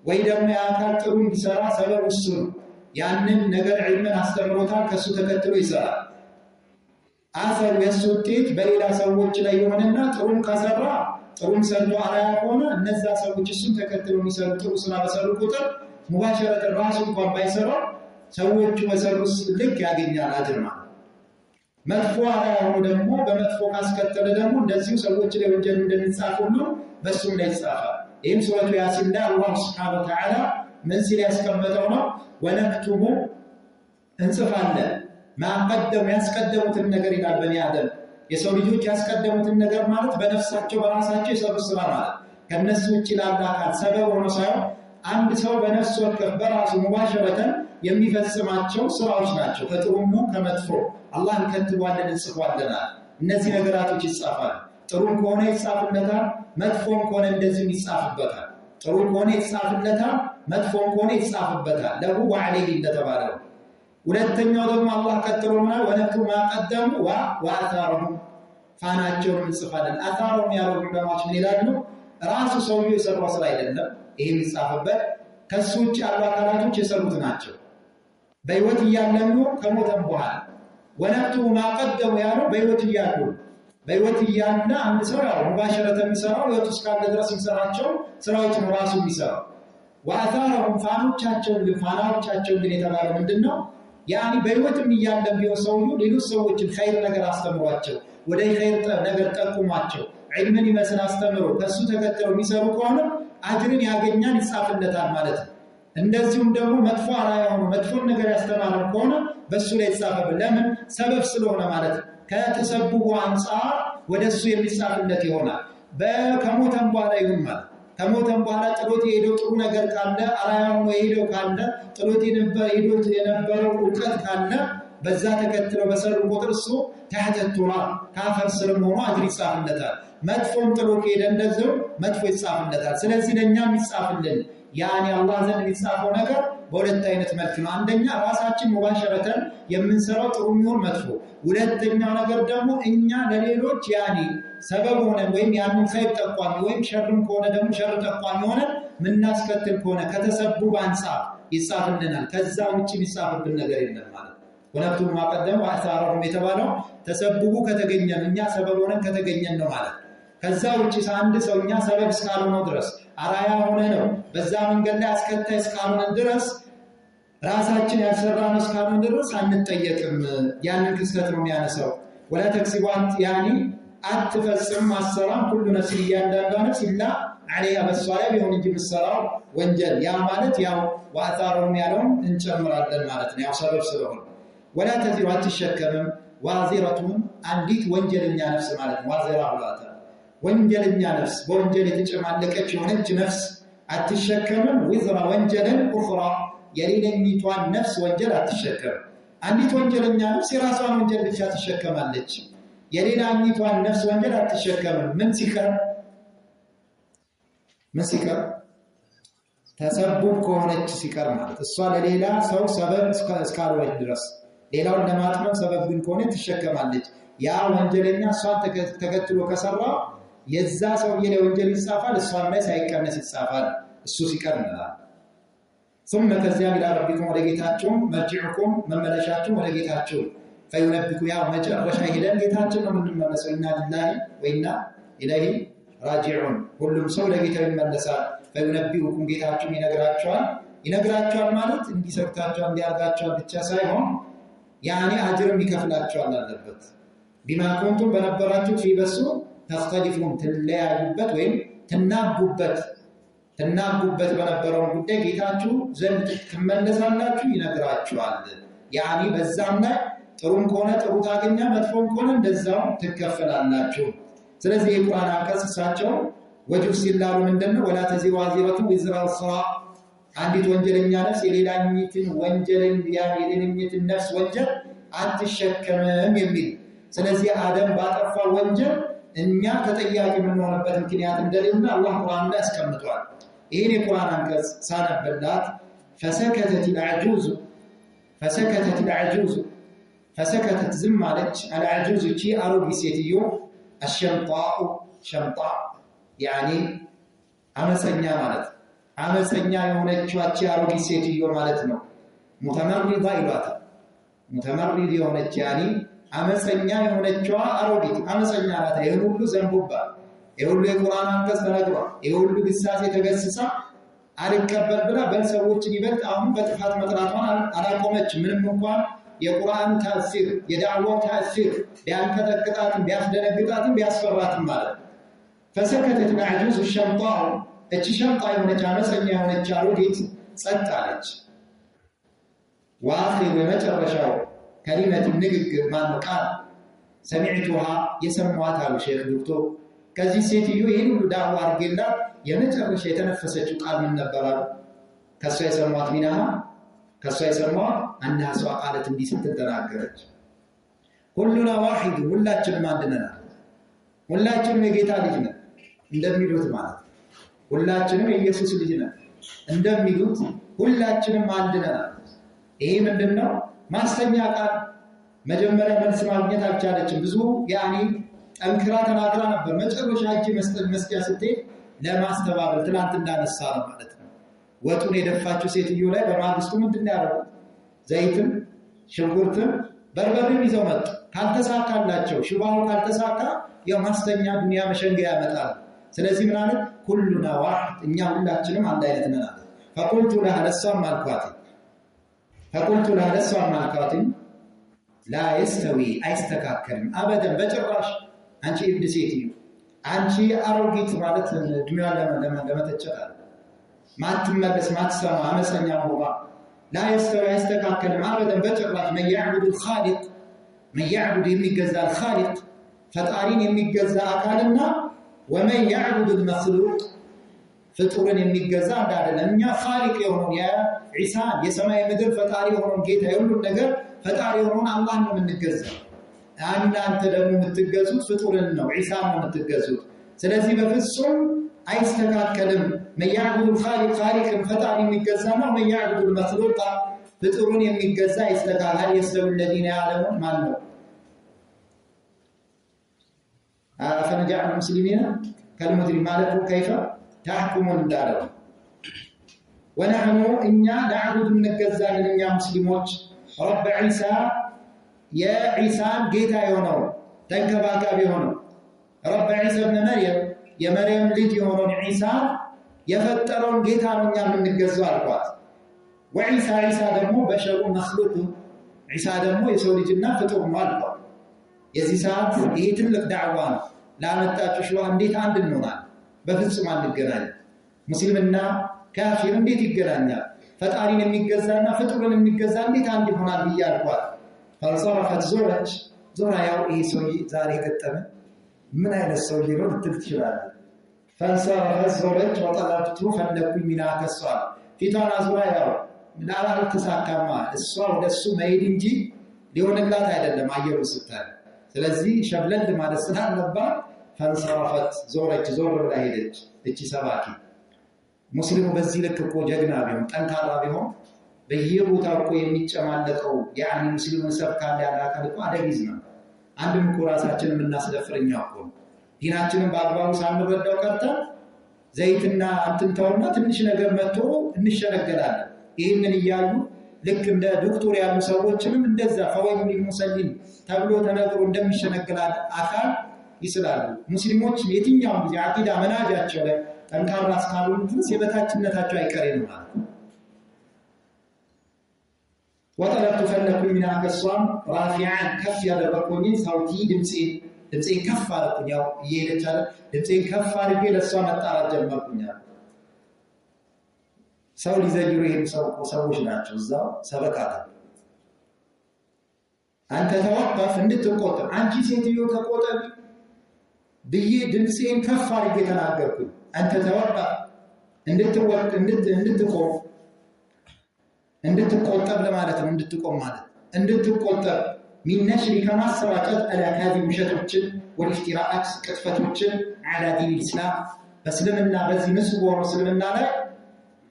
ወይ ደግሞ ያ አካል ጥሩ እንዲሰራ ሰበብ እሱ ያንን ነገር ዒልምን አስተምሮታል፣ ከሱ ተከትሎ ይሰራል። አሰሩ የሱ ውጤት በሌላ ሰዎች ላይ ይሆንና ጥሩም ከሰራ ጥሩም ሰርቶ አላያ ከሆነ እነዛ ሰዎች እሱን ተከትሎ የሚሰሩ ጥሩ ስራ በሰሩ ቁጥር ሙባሸረተን ራሱ እንኳን ባይሰራ ሰዎቹ በሰሩት ልክ ያገኛል አጅር ማለት። መጥፎ አላያ ሆኖ ደግሞ በመጥፎ ካስከተለ ደግሞ እንደዚሁ ሰዎች ላይ ወንጀል እንደሚጻፍ ሁሉ በሱም ላይ ይጻፋል። ይህም ሱረቱ ያሲን ላይ አላህ ሱብሓነሁ ወተዓላ ምን ሲል ያስቀመጠው ነው? ወነክቱቡ እንጽፋለን ማቀደሙ ያስቀደሙትን ነገር ይላል። በኒ አደም የሰው ልጆች ያስቀደሙትን ነገር ማለት በነፍሳቸው በራሳቸው የሰሩት ስራ ማለት ከነሱ ውጭ ላለ አካል ሰበብ ሆኖ ሳይሆን አንድ ሰው በነፍሱ ወከፍ በራሱ ሙባሸረተን የሚፈጽማቸው ስራዎች ናቸው። ከጥሩም ከመጥፎ አላህ ከትቧለን እንጽፏለናል። እነዚህ ነገራቶች ይጻፋሉ። ጥሩ ከሆነ ይጻፍለታል፣ መጥፎም ከሆነ እንደዚህ ይጻፍበታል። ጥሩ ከሆነ ይጻፍለታል፣ መጥፎም ከሆነ ይጻፍበታል። ለሁ ወዐለይሂ እንደተባለው ሁለተኛው ደግሞ አላህ ቀጥሎ ማለት ወነክቱቡ ማቀደሙ ወአታረሁም ፋናቸውን እንጽፋለን። አታረሁም ያለው ዑለማዎች ምን ይላሉ? ራሱ ሰውየው የሰራው ስራ አይደለም ይሄ የሚጻፍበት ከሱ ውጭ ያሉ አካላቶች የሰሩት ናቸው። በህይወት እያሉ ከሞተም በኋላ ወነክቱቡ ማቀደሙ ያለው በህይወት እያለ አንድ ሰው ያው ሙባሸረተ የሚሰራው ህይወት እስካለ ድረስ የሚሰራቸው ስራዎች ነው ራሱ የሚሰራው። ወአታረሁም ፋናዎቻቸውን ግን የተባለው ምንድነው? ያኒ በህይወትም እያለ ቢሆን ሰውየው ሌሎች ሰዎችን ኸይር ነገር አስተምሯቸው ወደ ኸይር ነገር ጠቁሟቸው ዒልምን ይመስል አስተምሮ ከሱ ተከትለው የሚሰሩ ከሆነ አጅርን ያገኛል፣ ይጻፍለታል ማለት ነው። እንደዚሁም ደግሞ መጥፎ አራያ ሆኖ መጥፎ ነገር ያስተማረ ከሆነ በሱ ላይ ይጻፈበት። ለምን? ሰበብ ስለሆነ ማለት ነው። ከተሰብቡ አንፃር ወደሱ የሚጻፍለት ይሆናል። ከሞተም በኋላ ይሁን ማለት ከሞተም በኋላ ጥሎት የሄደው ጥሩ ነገር ካለ አራያ ሆኖ የሄደው ካለ ጥሎት የነበረው ዕውቀት ካለ በዛ ተከትለው በሰሩ ቁጥር እሱ ተሕተ ቱራብ ካፈር ስርም ሆኖ አጅር ይጻፍለታል። መጥፎም ጥሎ ከሄደ እንደዚሁ መጥፎ ይጻፍለታል። ስለዚህ ለእኛም ይጻፍልን ያኔ አላህ ዘንድ የሚጻፈው ነገር በሁለት አይነት መልክ ነው። አንደኛ ራሳችን ሙባሸረተን የምንሰራው ጥሩ ይሁን መጥፎ፣ ሁለተኛው ነገር ደግሞ እኛ ለሌሎች ያኔ ሰበብ ሆነን ወይም ያንን ኸይር ጠቋሚ ወይም ሸርም ከሆነ ደግሞ ሸር ጠቋሚ ሆነን ምናስከትል ከሆነ ከተሰቡብ አንፃር ይጻፍልናል። ከዛ ውጭ የሚጻፍብን ነገር የለም ማለት ነው። ወነክቱቡ ማቀደሙ ወአታረሁም የተባለው ተሰብቡ ከተገኘን እኛ ሰበብ ሆነን ከተገኘን ነው ማለት። ከዛ ውጭ አንድ ሰው እኛ ሰበብ እስካልሆነው ድረስ አራያ ሆነ ነው በዛ መንገድ ላይ አስከታይ እስካልሆነ ድረስ ራሳችን ያልሰራነው እስካልሆነ ድረስ አንጠየቅም። ያንን ክስተት ነው የሚያነሳው። ወላ ተክሲባት ያኒ አትፈጽም አሰራም ሁሉ ነፍስ እያንዳንዷ ነፍስ ኢላ ዐለይሃ በሷ ላይ ቢሆን እንጂ የምትሰራው ወንጀል ያ ማለት ያው ወአታረሁም ያለውን እንጨምራለን ማለት ነው። ያው ሰበብ ስለሆነ ወላ ተዚሩ አትሸከምም ዋዚረቱን አንዲት ወንጀለኛ ነፍስ ማለት ነው። ዋዚራ ብሏታል። ወንጀለኛ ነፍስ በወንጀል የተጨማለቀች የሆነች ነፍስ አትሸከምም ወዝራ ወንጀልን ኡኽራ የሌላኛይቷን ነፍስ ወንጀል አትሸከምም። አንዲት ወንጀለኛ ነፍስ የራሷን ወንጀል ብቻ ትሸከማለች፣ የሌላኛይቷን ነፍስ ወንጀል አትሸከምም። ምን ሲቀር ተሰቡብ ከሆነች ሲቀር ማለት እሷ ለሌላ ሰው ሰበብ እስካልሆነች ድረስ ሌላውን ለማጥመም ሰበብ ግን ከሆነ ትሸከማለች። ያ ወንጀለኛ እሷን ተከትሎ ከሰራ የዛ ሰውዬ ላይ ወንጀል ይጻፋል፣ እሷን ላይ ሳይቀነስ ይጻፋል። እሱ ሲቀር እንላለን። ثم ከዚያ ኢላ ረቢኩም ወደ ጌታችሁ መርጂዑኩም መመለሻችሁ ወደ ጌታችሁ ፈዩነቢኩ ያው መጨረሻ ሄደን ጌታችን ነው የምንመለሰው ኢና ሊላሂ ወኢና ኢለይሂ ራጂዑን ሁሉም ሰው ለጌታው ይመለሳል ፈዩነቢኩም ጌታችሁ ይነግራቸዋል ማለት እንዲሰርታቸው እንዲያርጋቸው ብቻ ሳይሆን ያኔ አጅርም ይከፍላቸዋል አለበት ቢማ ኩንቱም በነበራችሁ ፊበሱ ተختلفون ትለያዩበት ወይም ትናጉበት በነበረው ጉዳይ ጌታችሁ ዘንድ ትመለሳላችሁ ይነግራችኋል ያኔ በዛም ላይ ጥሩም ከሆነ ጥሩ ታገኛ መጥፎም ከሆነ እንደዛው ትከፈላላችሁ ስለዚህ የቁርአን አንቀጽ ሳቸው ወጅብ ሲላሉ ምንድነው ወላ ተዚሩ ዋዚረቱ ወዝራ ኡኽራ አንዲት ወንጀለኛ ነፍስ የሌላኛይቱን ወንጀልን የሌላኛይቱን ነፍስ ወንጀል አትሸከምም የሚል ስለዚህ አደም ባጠፋ ወንጀል እኛ ተጠያቂ የምንሆንበት ምክንያት እንደሌለ አላህ ቁርአን ላይ አስቀምጧል ይሄን የቁርአን አንቀጽ ሳነብላት فسكتت العجوز فسكتت زمالች العجوز እቺ አሮጊ ሴትዮ الشمطاء شمطاء يعني አመፀኛ ማለት አመፀኛ የሆነችው አሮጊ ሴትዮ ማለት ነው ሙተመሪዳ ይሏታል ሙተመሪድ የሆነች يعني አመፀኛ የሆነችው አሮጊት አመፀኛ ናት የሁሉ ዘንቦባ የሁሉ የቁርአን አንቀጽ ተነግሯል የሁሉ ግሳጼ ተገስጻ አልቀበል ብላ በሰዎችን ይበልጥ አሁን በጥፋት መጥራቷን አላቆመች ምንም እንኳን የቁርአን ተፍሲር የዳዕዋው ተፍሲር ቢያንቀጠቅጣትም ቢያስደነግጣትም ቢያስፈራትም ማለት فسكتت العجوز الشمطاء እቺ ሸምጣ የሆነች አመፀኛ የሆነች አሮጊት ጸጥ አለች واخر የመጨረሻው كلمه ንግግር ማን ቃል سمعتها የሰማዋት አሉ ሼክ ዶክተር ከዚህ ሴትዮ ይሄን ሁሉ ዳዕዋ አድርገላ የመጨረሻ የተነፈሰችው ቃል ምን ነበር አሉ ከሷ የሰማዋት ሚናሃ ከሷ የሰማዋት አንها ሰው ቃላት እንዲህ ስትተናገረች ሁሉና ዋሂድ ሁላችንም አንድ ነን ሁላችንም የጌታ ልጅ ነን እንደሚሉት ማለት ሁላችንም የኢየሱስ ልጅ ነን እንደሚሉት ሁላችንም አንድ ነን ይሄ ምንድነው ማስተኛ ቃል መጀመሪያ መልስ ማግኘት አልቻለችም ብዙ ያኒ ጠንክራ ተናግራ ነበር መጨረሻ እጅ መስጠት ስትይ ለማስተባበል ትላንት እንዳነሳ ነው ማለት ነው ወጡን የደፋችው ሴትዮ ላይ በማግስቱ ምንድነው ያደረጉት ዘይትም ሽንኩርትም በርበሬም ይዘው መጡ ካልተሳካላቸው ሽባው ካልተሳካ የማስተኛ ዱንያ መሸንገያ ያመጣል ስለዚህ ምን አለ ኩሉና ዋሂድ እኛ ሁላችንም አንድ አይነት ነን አለ فقلت لها لسوا مالكاتي لا يستوي አይስተካከልም አበደን በጭራሽ አንቺ እብድ ሴትዮ አንቺ አሮጊት ማለት ዱንያን ለመተቸታል ማትመለስ ማትሰማ አመፀኛ ሆባ لا يستوي አይስተካከልም አበደን በጭራሽ من يعبد የሚገዛ الخالق ፈጣሪን የሚገዛ አካልና ومن يعبد المخلوق ፍጡርን የሚገዛ አይደለም እኛ خالق የሆነው የኢሳ የሰማይ ምድር ፈጣሪ የሆነው ጌታ የሁሉ ነገር ፈጣሪ የሆነው አላህ ነው የምንገዛው እናንተ ደግሞ የምትገዙት ፍጡርን ነው ኢሳ ነው የምትገዙት ስለዚህ በፍጹም አይስተካከልም من يعبد الخالق ፈጣሪ የሚገዛና من يعبد المخلوق ፍጡርን የሚገዛ ይስተካከል የሰው الذين يعلمون ማን ነው فنجعل المسلمين كالمجرمين مالك كيف تحكمون دارهم ونحن إنا نعبد النجزان إننا مسلمون رب عيسى يا عيسى جيتا يونو تنكباكا بيونو رب عيسى ابن مريم يا مريم ليت يونو عيسى يفترون جيتا نونيا من النجزو القوات وعيسى دمو بشر مخلوق عيسى دمو يسولي جنة فطور مالكو የዚህ ሰዓት ይሄ ትልቅ ዳዕዋ ነው ላመጣችሁ ሸዋ እንዴት አንድ እንሆናለን በፍጹም አንገናኝ ሙስሊምና ካፊር እንዴት ይገናኛል ፈጣሪን የሚገዛና ፍጡርን የሚገዛ እንዴት አንድ ይሆናል ብያልኳል ፈንሰረፈት ዞራ ያው ይሄ ሰውዬ ዛሬ ገጠመ ምን አይነት ሰውዬ ነው ልትል ትችላለህ ፈንሰረፈት ዞረች ወጣላቱ ፈለኩኝ ሚና ከሷል ፊቷን አዙራ ያው ምናልባት ተሳካማ እሷ ወደሱ መሄድ እንጂ ሊሆንላት አይደለም አየሩ ስታይ ስለዚህ ሸብለል ማለት ስላልነበር ፈንሰረፈት ዞር ብላ ሄደች እቺ ሰባኪ ሙስሊሙ በዚህ ልክ እኮ ጀግና ቢሆን ጠንካራ ቢሆን በየቦታው እኮ የሚጨማለቀው ያኒ ሙስሊሙን ሰብካለ ያላቀል እኮ አደግይዝ ነው አንድም እኮ ራሳችንን የምናስደፍርኛ እኮ ዲናችንን በአግባቡ ሳንረዳው ቀርተን ዘይትና አንተንተውና ትንሽ ነገር መጥቶ እንሸነገላለን ይህንን እያዩ ልክ እንደ ዶክተር ያሉ ሰዎችንም እንደዛ ፈወይል ሊልሙሰሊን ተብሎ ተነግሮ እንደሚሸነገላል አካል ይስላሉ። ሙስሊሞች የትኛውም ጊዜ አቂዳ መናጃቸው ላይ ጠንካራ እስካልሆኑ ድረስ የበታችነታቸው አይቀሬ ነው ማለት ነው። ወጠለብቱ ፈለኩኝ ሚና ከሷም ራፊዓን ከፍ ያደረኩኝ ሳውቲ ድምፄን ከፍ አደረኩኝ። ያው እየሄደች አለ ድምፄን ከፍ አድርጌ ለሷ መጣራት ጀመርኩኝ። ሰው ሊዘይሩ ይሄም ሰዎች ናቸው እዛው ሰበካታ አንተ ተወቀፍ እንድትቆጠብ አንቺ ሴትዮ ተቆጠቢ ብዬ ድምፄን ከፍ አድርጌ ተናገርኩኝ። አንተ ተወቀፍ እንድትቆጠብ ለማለት ነው። እንድትቆም ማለት እንድትቆጠብ ሚን ነሽሪ ከማሰራጨት አላካዚ ውሸቶችን ወልኢፍቲራአት ቅጥፈቶችን አላ ዲን ኢስላም በእስልምና በዚህ ንጹህ በሆነው እስልምና ላይ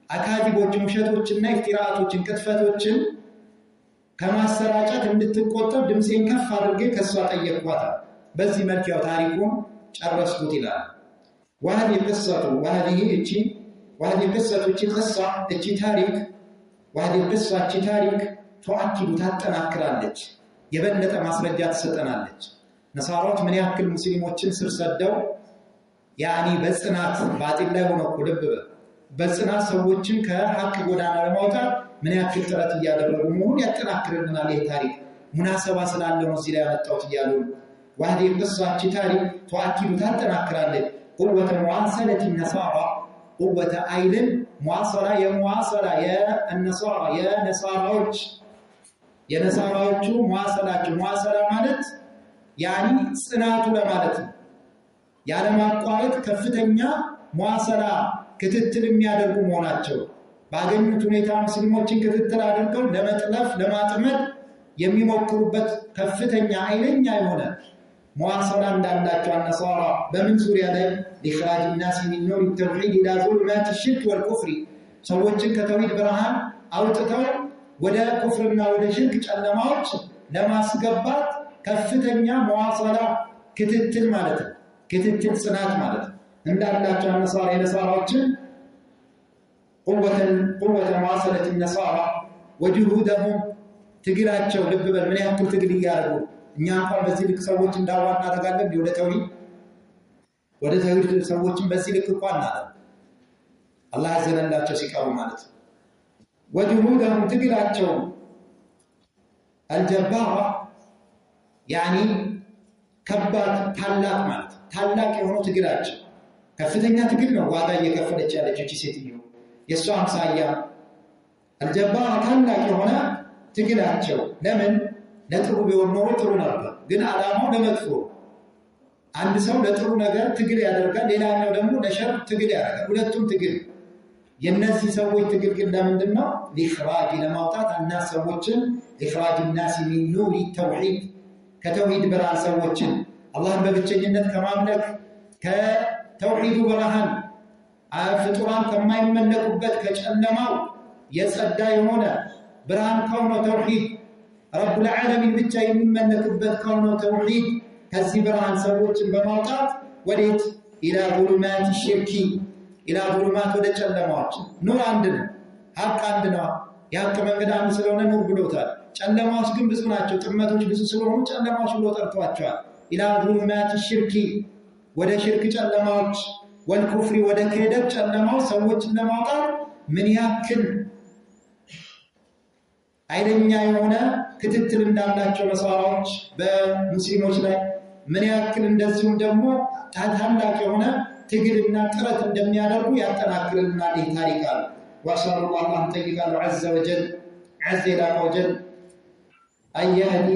አካዲቦችን ውሸቶችና ኢፍቲራአቶችን ቅጥፈቶችን ከማሰራጨት እንድትቆጠብ ድምፄን ከፍ አድርጌ ከሷ ጠየቅኳት። በዚህ መልክ ያው ታሪኩን ጨረስኩት ይላል። وهذه قصة وهذه قصة ታሪክ ተአኪዱ ታጠናክራለች፣ የበለጠ ማስረጃ ትሰጠናለች። ነሳራዎች ምን ያክል ሙስሊሞችን ስር ሰደው ያኒ በጽናት ባጢል ላይ ሆነው ልብ በጽናት ሰዎችን ከሐቅ ጎዳና ለማውጣት ምን ያክል ጥረት እያደረጉ መሆኑን ያጠናክርልናል። ይህ ታሪክ ሙናሰባ ስላለው እዚህ ላይ ያመጣሁት እያሉ وهذه قصة ታሪክ ተአኪዱ ታጠናክራለች قوة مواصلة النصارى قوة أيضا مواصلة የነሳራዎቹ መዋሰላ ማለት ያኒ ጽናቱ ለማለት ነው። ያለማቋረጥ ከፍተኛ መዋሰላ ክትትል የሚያደርጉ መሆናቸው ባገኙት ሁኔታ ሙስሊሞችን ክትትል አድርገው ለመጥለፍ ለማጥመድ የሚሞክሩበት ከፍተኛ ኃይለኛ የሆነ መዋሰላ እንዳላቸው አነሳራ በምን ዙሪያ ላይ لإخراج الناس من نور التوحيد إلى ظلمات الشرك والكفر ሰዎችን ከተውሂድ ብርሃን አውጥተው ወደ ኩፍርና ወደ ሽርክ ጨለማዎች ለማስገባት ከፍተኛ መዋሰላ ክትትል ማለት ነው። ክትትል ጽናት ማለት ነው እንዳላቸው አነሳራ የነሳራዎችን قوة مواصلة النصارى وجهودهم ትግላቸው ልብ በል ምን ያክል ትግል እያደረጉ እኛ እንኳን በዚህ ልክ ሰዎች እንዳዋና ተጋለብ ወደ ተውሂድ ሰዎችን በዚህ ልክ እንኳን አለ አላህ ያዘነላቸው ሲቀሩ ማለት ነው። وجهودهم ትግላቸው الجبارة يعني ከባድ ታላቅ ማለት ታላቅ የሆነው ትግላቸው ከፍተኛ ትግል ነው። ዋጋ እየከፈለች ያለችው እቺ ሴትዮ የሷ አምሳያ الجبارة ታላቅ የሆነ ትግላቸው ለምን ለጥሩ ቢሆን ኖሮ ጥሩ ነበር፣ ግን አላማው ለመጥፎ። አንድ ሰው ለጥሩ ነገር ትግል ያደርጋል፣ ሌላኛው ደግሞ ለሸር ትግል ያደርጋል። ሁለቱም ትግል። የነዚህ ሰዎች ትግል ግን ለምንድነው? ለኢኽራጅ ለማውጣት እና ሰዎችን ኢኽራጅ الناس من نور التوحيد ከተውሂድ ብርሃን ሰዎችን አላህን በብቸኝነት ከማምለክ ከተውሂዱ ብርሃን ፍጡራን ከማይመለኩበት ከጨለማው የጸዳ የሆነ ብርሃን ከሆነው ተውሂድ ረቡል ዓለሚን ብቻ የሚመለክበት ከሆነው ተውሂድ ከዚህ ብርሃን ሰዎችን በማውጣት ወዴት ኢላ ዙሉማት ሽርኪ ኢላ ዙሉማት ወደ ጨለማዎች። ኑር አንድ ነው፣ ሐቅ አንድ ነው። የሐቅ መንገድ አንድ ስለሆነ ኑር ብሎታል። ጨለማዎች ግን ብዙ ናቸው፣ ጥመቶች ብዙ ስለሆኑ ጨለማዎች ብሎ ጠርቷቸዋል። ኢላ ዙሉማት ሽርኪ ወደ ሽርክ ጨለማዎች፣ ወልኩፍሪ ወደ ክህደት ጨለማዎች ሰዎችን ለማውጣት ምን ያክል ኃይለኛ የሆነ ክትትል እንዳላቸው ነሳራዎች በሙስሊሞች ላይ ምን ያክል እንደዚሁም ደግሞ ታላቅ የሆነ ትግልና ጥረት እንደሚያደርጉ ያጠናክርልናል ይህ ታሪክ አለ። ወሰሉ አላህ ጠይቃሉ ዐዘ ወጀል አየህዲ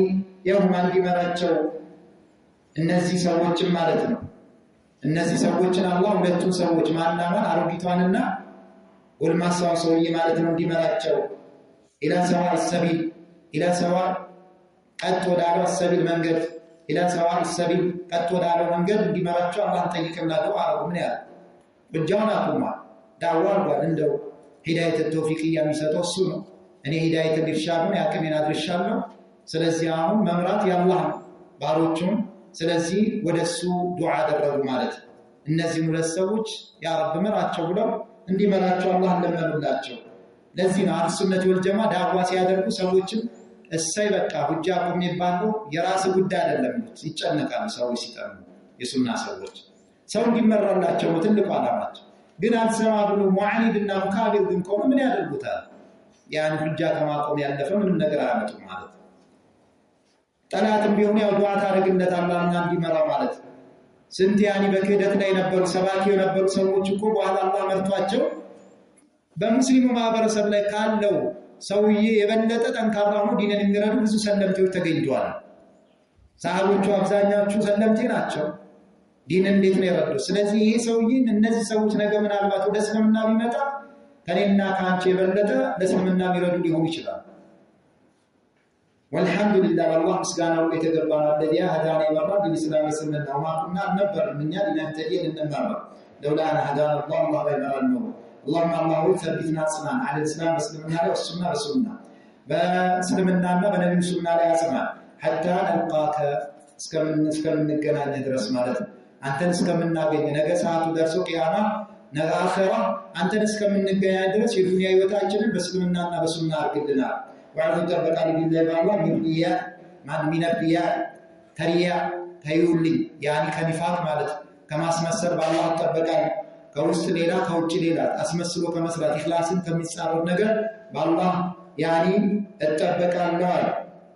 የሁም እንዲመራቸው እነዚህ ሰዎችን ማለት ነው። እነዚህ ሰዎችን አላህ ሁለቱም ሰዎች ማናማን አሮጊቷንና ጎልማሳውን ሰውዬ ማለት ነው እንዲመራቸው ኢላ ሰዋዕ ሰቢል ኢላ ሰዋዕ ቀጥ ወዳለው ሰቢል መንገድ ኢላ ሰዋዕ ሰቢል ቀጥ ወዳለው መንገድ እንዲመራቸው አላህ ጠይቅና ዱዓ አረጉ። ምን ያለ እጃውን አቁማ ዳዋ አርጓል። እንደው ሂዳየት ተውፊቅ የሚሰጠው እሱ ነው። እኔ ሂዳየት ኢርሻዱን ያቅሜን አድርሻለሁ። ስለዚህ አሁን መምራት ያላህ ባሮቹን ስለዚህ ወደሱ ዱዓ አደረጉ ማለት ነው። እነዚህ ሁለት ሰዎች ያ ረብ ምራቸው ብለው እንዲመራቸው አላህ ለመኑላቸው። ለዚህ ነው አህሉ ሱነት ወል ጀማ ዳዕዋ ሲያደርጉ ሰዎችን እሰይ በቃ ሁጃ ቆም የሚባለው የራስ ጉዳይ አይደለም ይጨነቃሉ ሰዎች ሲጠሩ የሱና ሰዎች ሰው እንዲመራላቸው ትልቁ ዓላማቸው ግን አልሰማ ብሎ ሙዓኒድና ሙካቢር ግን ከሆነ ምን ያደርጉታል ያን ሁጃ ከማቆም ያለፈ ምንም ነገር አያመጡም ማለት ነው ጠላትም ቢሆን ያው ዱዓ ታረግለት አላህና እንዲመራው ማለት ነው ስንት ያኒ በክህደት ላይ ነበሩ ሰባኪ የነበሩ ሰዎች እኮ በኋላ አላህ መርቷቸው በሙስሊሙ ማህበረሰብ ላይ ካለው ሰውዬ የበለጠ ጠንካራ ነው ዲንን የሚረዱ ብዙ ሰለምቴዎች ተገኝተዋል ሰሃቦቹ አብዛኛዎቹ ሰለምቴ ናቸው ዲን እንዴት ነው የረዱት ስለዚህ ይሄ ሰውዬ እነዚህ ሰዎች ነገ ምናልባት ወደ እስልምና ቢመጣ ከኔና ካንቺ የበለጠ ለእስልምና የሚረዱ ሊሆኑ ይችላል والحمد لله والله مسغانو የተገባው الذي هدانا ورا بالاسلام سننا وما كنا نبر من لنهتدي لنمر لولا ان هدانا الله ما بين النور اللهم الله ثبتنا صنعا على الاسلام مسلمنا والسنه والسنه በእስልምናና በነብዩ ሱና ላይ አጽና حتى نلقاك እስከምንገናኝ ድረስ ማለት አንተን እስከምናገኝ ነገ ሰዓቱ ደርሶ ቂያማ ነገ አኺራ አንተን እስከምንገናኝ ድረስ የዱንያ ህይወታችንን በእስልምናና በሱና አድርግልናል وعلى تبقى بالله بالله من الرياء ترياء تيولي يعني كنفاق ማለት ከማስመሰል ባላህ ተበቃ ከውስጥ ሌላ ከውጭ ሌላ አስመስሎ ከመስራት ኢኽላስን ከሚጻረር ነገር ባላህ يعني ተጠበቃለሁ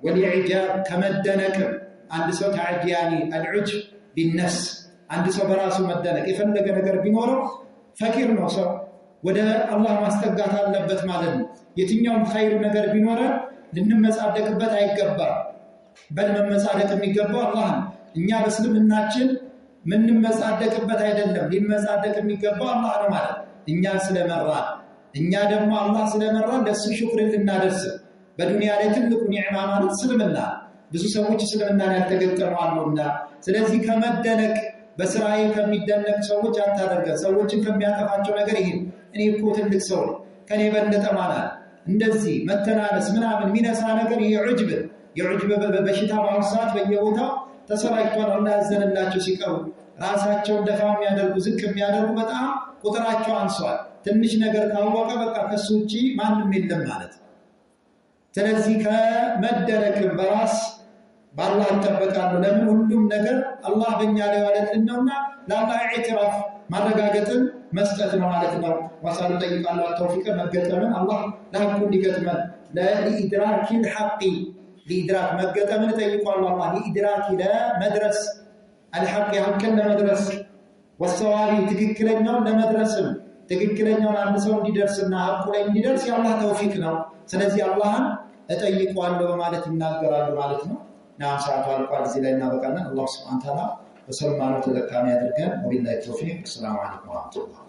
والإعجاب ከመደነቅ አንድ ሰው يعني العجب بالنفس አንድ ሰው በራሱ መደነቅ የፈለገ ነገር ቢኖረው ፈቂር ነው ሰው ወደ አላህ ማስተጋት አለበት ማለት ነው የትኛውም ኸይር ነገር ቢኖር ልንመጻደቅበት አይገባም በመመጻደቅ የሚገባው አላህ እኛ በእስልምናችን ምንመጻደቅበት አይደለም ሊመጻደቅ የሚገባው አላህ ነው ማለት እኛ ስለመራ እኛ ደግሞ አላህ ስለመራ ለሱ ሽክር ልናደርስ በዱንያ ላይ ትልቁ ኒዕማ ማለት እስልምና ብዙ ሰዎች እስልምናን ያልተገጠሙ አሉና ስለዚህ ከመደነቅ በስራዬ ከሚደነቅ ሰዎች አታደርገን ሰዎችን ከሚያጠፋቸው ነገር ይሄ እኔ እኮ ትልቅ ሰው ከኔ በለጠ ማለት እንደዚህ መተናነስ ምናምን ሚነሳ ነገር የዑጅብ በሽታ ባውሳት በየቦታው ተሰራጭቷል አላህ ያዘነላቸው ሲቀሩ ራሳቸውን ደፋ የሚያደርጉ ዝቅ የሚያደርጉ በጣም ቁጥራቸው አንሷል ትንሽ ነገር ካወቀ በቃ ከሱ ውጪ ማንም የለም ማለት ስለዚህ ከመደረቅ በራስ ባላህ ተበቃሉ ለምን ሁሉም ነገር አላህ በእኛ ላይ ዋለልን ነውና ለአላህ ኢዕትራፍ ማረጋገጥን መስጠት ነው ማለት ነው ወሰሉ ጠይቃለሁ ተውፊቅ መገጠምን አላህ ለሐቁ እንዲገጥመን ለኢድራክ الحق لإدراك መገጠምን ጠይቋለሁ አላህ لإدراك ለመድረስ الحق حقን ለመድረስ والصواب ትክክለኛውን ለመድረስም ትክክለኛውን አንድ ሰው እንዲደርስና ሐቁ ላይ እንዲደርስ የአላህ ተውፊቅ ነው ስለዚህ አላህን እጠይቀዋለሁ ማለት እናገራለሁ ማለት ነው نعم ساعة القادة زيلنا بقنا الله سبحانه وتعالى وسلم على تذكرنا يا درجان وبالله التوفيق السلام عليكم ورحمة الله